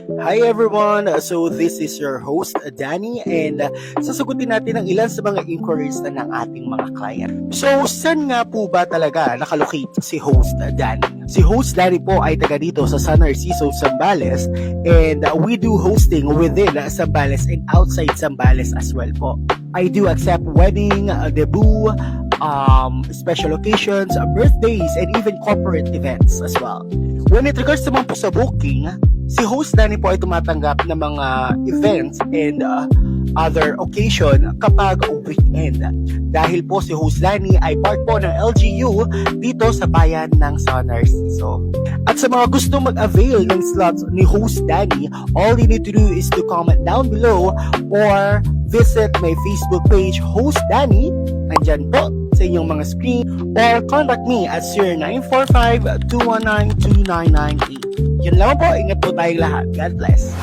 Hi everyone! So this is your host, Danny, and sasagutin natin ang ilan sa mga inquiries na ng ating mga client. So, saan nga po ba talaga nakalocate si host Danny? Si host Danny po ay taga dito sa San Narciso, Zambales, and we do hosting within Zambales and outside Zambales as well po. I do accept wedding, debut, special occasions, birthdays, and even corporate events as well. When it regards naman po sa booking, si host Danny po ay tumatanggap ng mga events and other occasion kapag weekend. Dahil po si host Danny ay part po ng LGU dito sa bayan ng San Narciso. At sa mga gusto mag-avail ng slots ni host Danny, all you need to do is to comment down below or visit my Facebook page, Host Danny. Andyan po sa inyong mga screen, or contact me at 0945-219-2998. Yun lang po, ingat po tayong lahat. God bless.